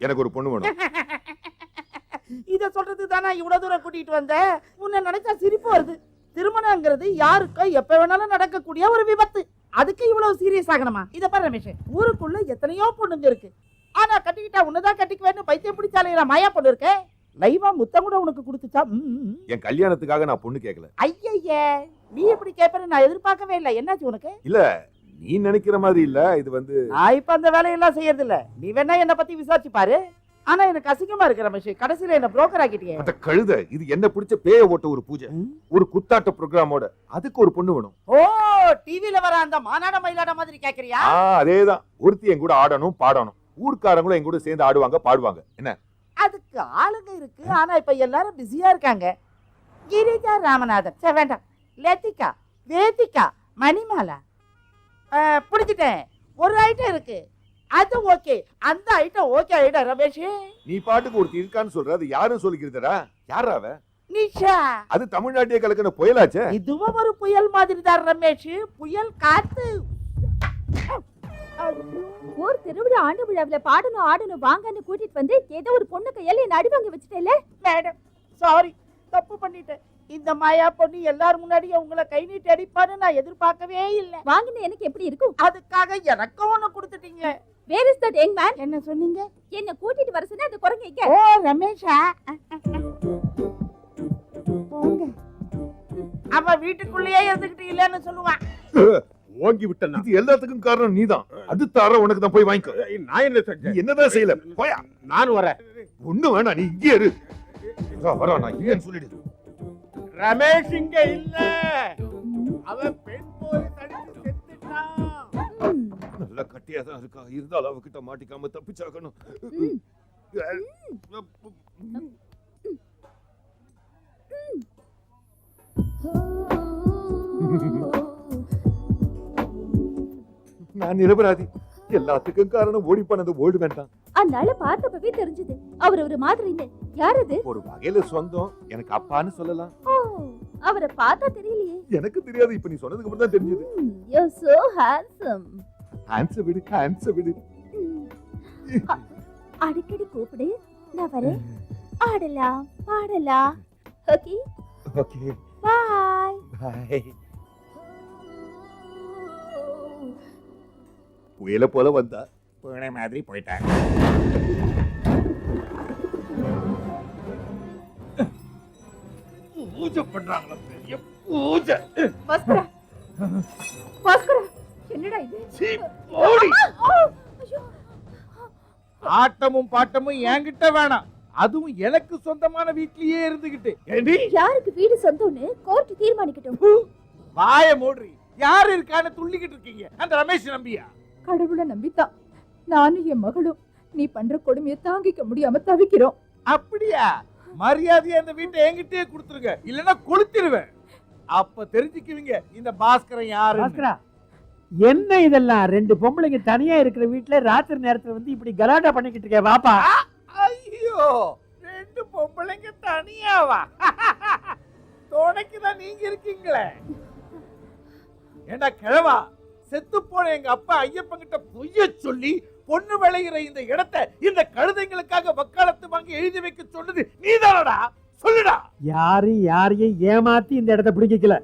எனக்கு ஒரு பொண்ணு வேணும். இத சொல்றது தானே இவ்வளவு தூரம் கூட்டிட்டு வந்த. உன்னை நினைச்சா சிரிப்பு வருது. திருமணங்கிறது யாருக்கோ எப்ப வேணாலும் நடக்கக்கூடிய ஒரு விபத்து. அதுக்கு இவ்வளவு சீரியஸ் ஆகணுமா? இத பாரு ரமேஷ், ஊருக்குள்ள எத்தனையோ பொண்ணுங்க இருக்கு. ஆனா கட்டிக்கிட்டா உன்னதான் கட்டிக்குவேன்னு பைத்தியம் பிடிச்சாலே மாயா பொண்ணு இருக்கே. லைவா முத்தம் கூட உனக்கு கொடுத்துச்சா? என் கல்யாணத்துக்காக நான் பொண்ணு கேட்கல. ஐயய்ய, நீ எப்படி கேட்பேன்னு நான் எதிர்பார்க்கவே இல்லை. என்னாச்சு உனக்கு? இல்ல, நீ நினைக்கிற மாதிரி இல்ல. இது வந்து நான் இப்ப அந்த வேலையெல்லாம் செய்யறது இல்ல. நீ வேணா என்ன பத்தி விசாரிச்சு பாரு. ஆனா எனக்கு அசிங்கமா இருக்கு ரமேஷ். கடைசியில என்ன புரோக்கர் ஆக்கிட்டியே. அத கழுத. இது என்ன பிடிச்ச பேய ஓட்ட ஒரு பூஜை, ஒரு குத்தாட்ட ப்ரோகிராமோட. அதுக்கு ஒரு பொண்ணு வேணும். ஓ, டிவில வர அந்த மாநாட மயிலாட மாதிரி கேக்குறியா? அதேதான். ஒருத்தி என் கூட ஆடணும், பாடணும். ஊர்க்காரங்களும் என் கூட சேர்ந்து ஆடுவாங்க, பாடுவாங்க. என்ன? அதுக்கு ஆளுங்க இருக்கு. ஆனா இப்ப எல்லாரும் பிஸியா இருக்காங்க. கிரிஜா ராமநாதன், சரி வேண்டாம். லத்திகா, வேதிகா, மணிமாலா, பிடிச்சிட்டேன். ஒரு ஐட்டம் இருக்கு, அது ஓகே. அந்த ஐட்டம் ஓகே ஐட்டம் ரமேஷ். நீ பாட்டுக்கு ஒருத்தி இருக்கான்னு சொல்ற. அது யாரும் சொல்லிக்கிறதா? யாரா அவ? நிஷா. அது தமிழ்நாட்டிய கலக்கின புயலாச்சே. இதுவும் ஒரு புயல் மாதிரி தான் ரமேஷ். புயல் காத்து. ஊர் திருவிழா ஆண்டு விழாவில பாடணும் ஆடணும் வாங்கன்னு கூட்டிட்டு வந்து ஏதோ ஒரு பொண்ணு கையில என்ன அடி வாங்க வச்சுட்டேல. மேடம் சாரி, தப்பு பண்ணிட்டேன். இந்த மாயா பொண்ணு எல்லாரும் முன்னாடியே உங்களை கை நீட்டி அடிப்பான்னு நான் எதிர்பார்க்கவே இல்லை. வாங்கின எனக்கு எப்படி இருக்கும்? அதுக்காக எனக்கும் ஒண்ணு கொடுத்துட்டீங்க. Where is that young man? என்ன சொன்னீங்க? என்ன கூட்டிட்டு வர சொன்னா அது குரங்கு எங்க? ஓ ரமேஷா, போங்க. அவ வீட்டுக்குள்ளேயே இருந்துகிட்டு இல்லன்னு சொல்லுவான். ஓங்கி விட்டனா? இது எல்லாத்துக்கும் காரணம் நீதான். அது தர உனக்கு தான். போய் வாங்கிக்கோ. நான் என்ன செஞ்சேன்? என்னதான் செய்யல? போயா. நான் வரேன். ஒண்ணு வேணாம், நீ இங்கே இரு. வர நான் இல்லன்னு சொல்லிடு. ரமேஷ் இங்க இல்ல. அவன் பெண் போலீஸ் அடிச்சு செத்துட்டான். நல்ல கட்டியா தான் இருக்கா. இருந்தாலும் அவகிட்ட மாட்டிக்காம தப்பிச்சாகணும். நான் நிரபராதி. எல்லாத்துக்கும் காரணம் ஓடி போனது ஓடு வேண்டாம். அதனால பார்த்தப்பவே தெரிஞ்சது அவர் ஒரு மாதிரி இல்ல. யார் அது? ஒரு வகையில சொந்தம். எனக்கு அப்பான்னு சொல்லலாம். ஓ, அவரை பார்த்தா தெரியலையே. எனக்கு தெரியாது. இப்ப நீ சொன்னதுக்கு அப்புறம் தான் தெரிஞ்சது. You are so handsome. Answer விடு, ஆன்சர் விடு. அடிக்கடி கூப்பிடு, நான் வரேன். ஆடலாம் பாடலாம். Okay okay, bye. பை. புயல போல வந்தா பூனை மாதிரி போயிட்டாங்க. பூஜை பண்றாங்களா? பெரிய பூஜை. பாஸ்கரா, பாஸ்கரா, என்னடா இது? சீ, ஓடி. ஐயோ, ஆட்டமும் பாட்டமும் என்கிட்ட வேணாம். அதுவும் எனக்கு சொந்தமான வீட்லயே இருந்துகிட்டு. ஏண்டி யாருக்கு வீடு சொந்தம்னு கோர்ட் தீர்மானிக்கட்டும். வாய மூடுறி. யாரு இருக்கான்னு துள்ளிக்கிட்டு இருக்கீங்க? அந்த ரமேஷ் நம்பியா? கடவுளை நம்பித்தான் நானும் என் மகளும் நீ பண்ற கொடுமையை தாங்கிக்க முடியாம தவிக்கிறோம். அப்படியா? மரியாதையா இந்த வீட்டை என்கிட்டயே கொடுத்துருங்க, இல்லன்னா கொளுத்திடுவேன். அப்ப தெரிஞ்சுக்குவீங்க இந்த பாஸ்கரன் யாரு. பாஸ்கரா, என்ன இதெல்லாம்? ரெண்டு பொம்பளைங்க தனியா இருக்கிற வீட்டுல ராத்திரி நேரத்துல வந்து இப்படி கலாட்டா பண்ணிக்கிட்டு இருக்க. வாப்பா. ஐயோ, ரெண்டு பொம்பளைங்க தனியாவா? துணைக்குதான் நீங்க இருக்கீங்களே. ஏண்டா கிழவா, செத்து போன எங்க அப்பா ஐயப்பங்கிட்ட பொய்ய சொல்லி பொண்ணு விளைகிற இந்த இடத்தை இந்த கழுதைங்களுக்காக வக்காலத்து வாங்கி எழுதி வைக்க சொன்னது நீதானடா? சொல்லுடா. யாரையும் ஏமாத்தி இந்த இடத்தை பிடிக்கல.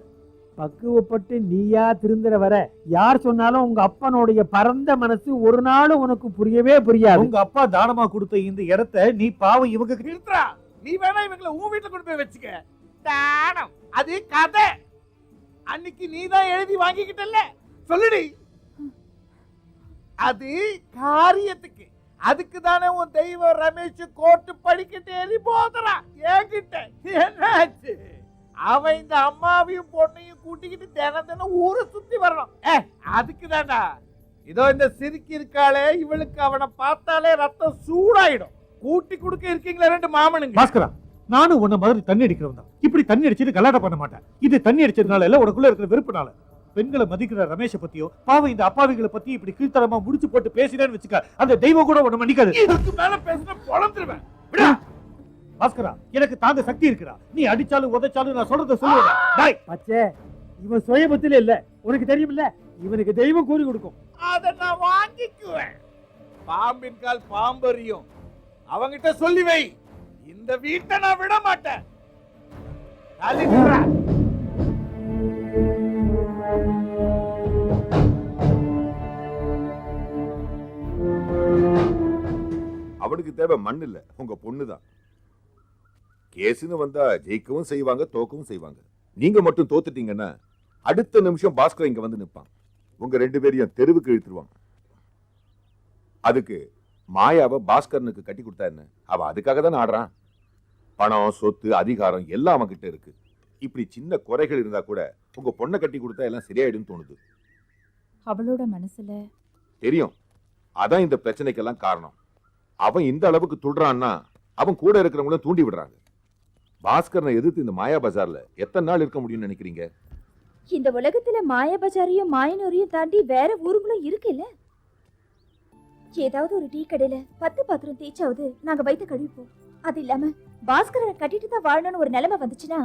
பக்குவப்பட்டு நீயா திருந்துற வர யார் சொன்னாலும் உங்க அப்பனுடைய பரந்த மனசு ஒரு நாளும் உனக்கு புரியவே புரியாது. உங்க அப்பா தானமா கொடுத்த இந்த இடத்தை நீ பாவம் இவங்க நிறுத்துறா. நீ வேணா இவங்களை உன் வீட்டுல கொண்டு போய் வச்சுக்க. தானம் அது கதை. அன்னைக்கு நீதான் எழுதி வாங்கிக்கிட்டல்ல, சொல்லுடி. அது காரியத்துக்கு. அதுக்கு தானே உன் தெய்வம் ரமேஷ் கோர்ட்டு படிக்கிட்டு ஏறி போதுறான் என்கிட்ட. என்னாச்சு? அவன் இந்த அம்மாவையும் பொண்ணையும் கூட்டிக்கிட்டு தினம் ஊரை சுத்தி வரணும். அதுக்கு தான்டா. இதோ இந்த சிரிக்கி இருக்காளே, இவளுக்கு அவனை பார்த்தாலே ரத்தம் சூடாயிடும். கூட்டி கொடுக்க இருக்கீங்களா ரெண்டு மாமனுங்க. பாஸ்கரா, நானும் உன்ன மாதிரி தண்ணி அடிக்கிறவன் தான். இப்படி தண்ணி அடிச்சுட்டு கலாட்டம் பண்ண மாட்டேன். இது தண்ணி அடிச்சதுனால இல்ல, உனக்குள்ள இருக்கிற வெறுப்புனால. பெண்களை மதிக்கிற ரமேஷ பத்தியோ பாவம் இந்த அப்பாவிகளை பத்தி இப்படி கீழ்த்தரமா முடிச்சு போட்டு பேசினேன்னு வச்சுக்க, அந்த தெய்வம் கூட உன்னை மன்னிக்காது. இதுக்கு மேல பேசினா பொளந்துருவேன். பாஸ்கரா, எனக்கு தாங்க சக்தி இருக்குடா. நீ அடிச்சாலும் உதைச்சாலும் நான் சொல்றத சொல்லுவேன். பச்சே, இவன் சுயபத்தில இல்ல, உனக்கு தெரியுமில்ல, இவனுக்கு தெய்வம் கூறி கொடுக்கும். அதை நான் வாங்கிக்குவேன். பாம்பின் கால் பாம்பறியும், அவங்கிட்ட சொல்லி வை, இந்த வீட்டை நான் விட மாட்டேன். தள்ளி நில்றா. அவனுக்கு தேவை மண் இல்ல, உங்க பொண்ணுதான். கேஸ்னு வந்தா ஜெயிக்கவும் செய்வாங்க, தோக்கவும் செய்வாங்க. நீங்க மட்டும் தோத்துட்டீங்கன்னா அடுத்த நிமிஷம் பாஸ்கர் இங்க வந்து நிப்பான். உங்க 2 பேரையும் தெருவுக்கு இழுத்துருவாங்க. அதுக்கு மாயாவை பாஸ்கரனுக்கு கட்டி கொடுத்தா என்ன? அவ அதுக்காக தானே ஆடுறான். பணம், சொத்து, அதிகாரம் எல்லாம் அவன்கிட்ட இருக்கு. இப்படி சின்ன குறைகள் இருந்தா கூட உங்க பொண்ணை கட்டி கொடுத்தா எல்லாம் சரியாயிடும் தோணுது. அவளோட மனசுல தெரியும். அதான் இந்த பிரச்சனைக்கெல்லாம் காரணம். அவன் இந்த அளவுக்கு துள்றான்னா அவன் கூட இருக்கிறவங்களும் தூண்டி விடுறாங்க. பாஸ்கரனை எதிர்த்து இந்த மாயா பஜார்ல எத்தனை நாள் இருக்க முடியும்னு நினைக்கிறீங்க? இந்த உலகத்துல மாயா பஜாரையும் மாயனூரையும் தாண்டி வேற ஊர்களும் இருக்குல்ல. ஏதாவது ஒரு டீ கடையில 10 பாத்திரம் தேய்ச்சாவது நாங்க வயித்த கழுவிப்போம். அது இல்லாம பாஸ்கரனை கட்டிட்டு தான் வாழணும்னு ஒரு நிலைமை வந்துச்சுன்னா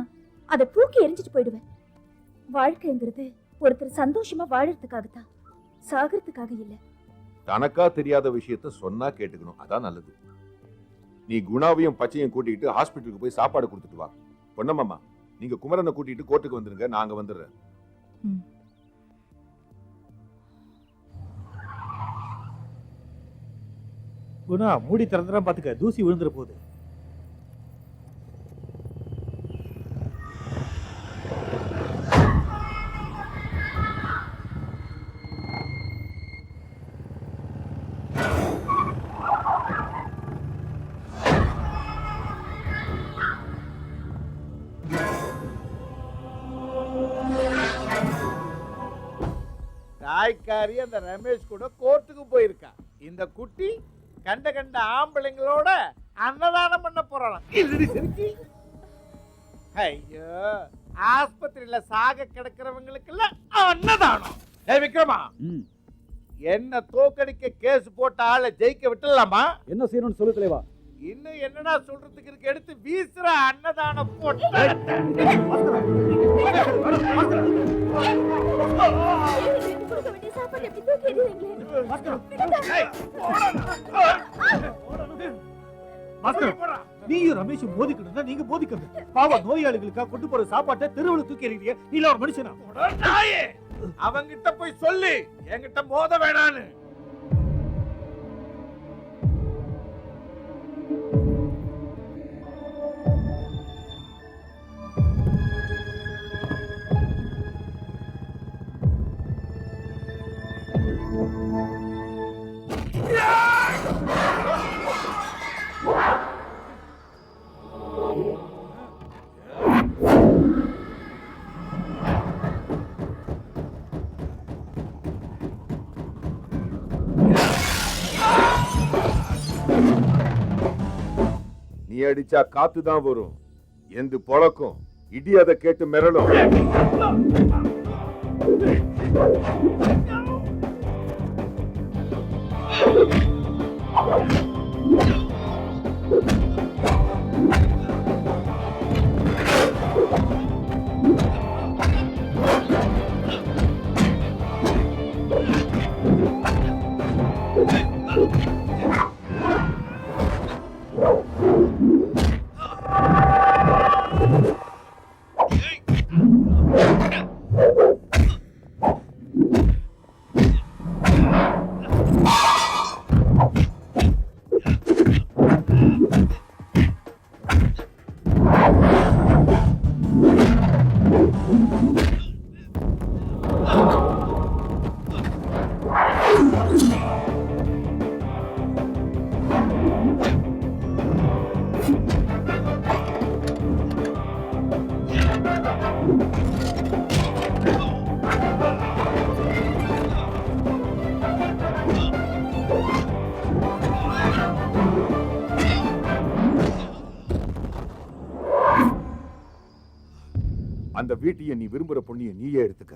அதை தூக்கி எரிஞ்சிட்டு போயிடுவேன். வாழ்க்கைங்கிறது ஒருத்தர் சந்தோஷமா வாழறதுக்காகத்தான், சாகிறதுக்காக இல்ல. தனக்கா தெரியாத விஷயத்த சொன்னா கேட்டுக்கணும், அதான் நல்லது. நீ குணாவையும் பச்சையும் கூட்டிட்டு ஹாஸ்பிட்டலுக்கு போய் சாப்பாடு கொடுத்துட்டு வா. பொன்னம்மா, நீங்க குமரனை கூட்டிட்டு கோர்ட்டுக்கு வந்துருங்க, நாங்க வந்துடுறேன். குணா, மூடி திறந்துதான் பாத்துக்க, தூசி விழுந்துற போகுது. தாய்க்காரி அந்த ரமேஷ் கூட கோர்ட்டுக்கு போயிருக்கா. இந்த குட்டி கண்ட கண்ட ஆம்பளைங்களோட அன்னதானம் பண்ண போறான். ஐயோ, ஆஸ்பத்திரியில சாக கிடக்கிறவங்களுக்கு அன்னதானம். விக்ரமா, என்ன தோக்கடிக்க கேஸ் போட்ட ஆளை ஜெயிக்க விட்டுலாமா? என்ன செய்யணும்னு சொல்லு தலைவா. இன்னும் என்னடா சொல்றதுக்கு இருக்கு? எடுத்து வீசுற அன்னதானம் போட்டு நீயும் ரமேஷும் போதிக்கணும், நீங்க போதிக்கணும். பாவ நோயாளிகளுக்காக கொண்டு போற சாப்பாட்டை தெருவில் தூக்கி எறிய நீ ஒரு மனுஷனா? அவங்கிட்ட போய் சொல்லு என்கிட்ட மோத வேணான்னு. நீ அடிச்சா காத்துதான் வரும், எந்த பொழக்கும். இடி அதை கேட்டு மிரளும். அந்த வீட்டைய நீ விரும்புற பொண்ணிய நீயே எடுத்துக்க.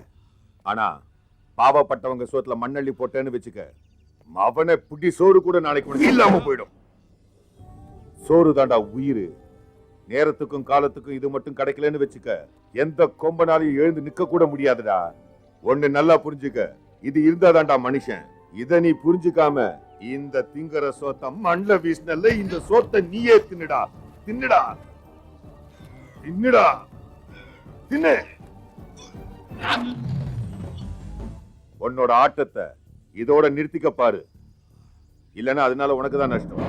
ஆனா பாவப்பட்டவங்க சோத்துல மண்ணள்ளி போட்டேன்னு வச்சுக்க, அவனை புடி சோறு கூட நாளைக்கு உனக்கு இல்லாம போயிடும். சோறு தாண்டா உயிர். நேரத்துக்கும் காலத்துக்கும் இது மட்டும் கிடைக்கலன்னு வச்சுக்க, எந்த கொம்பனாலையும் எழுந்து நிக்க கூட முடியாதுடா. ஒண்ணு நல்லா புரிஞ்சுக்க, இது இருந்தாதான்டா மனுஷன். இத நீ புரிஞ்சுக்காம இந்த திங்கற சோத்த மண்ல வீசினல்ல, இந்த சோத்த நீயே தின்னுடா. தின்னுடா, தின்னுடா, தின்னு. உன்னோட ஆட்டத்தை இதோட நிறுத்திக்க பாரு, இல்லன்னா அதனால உனக்கு தான் நஷ்டம்.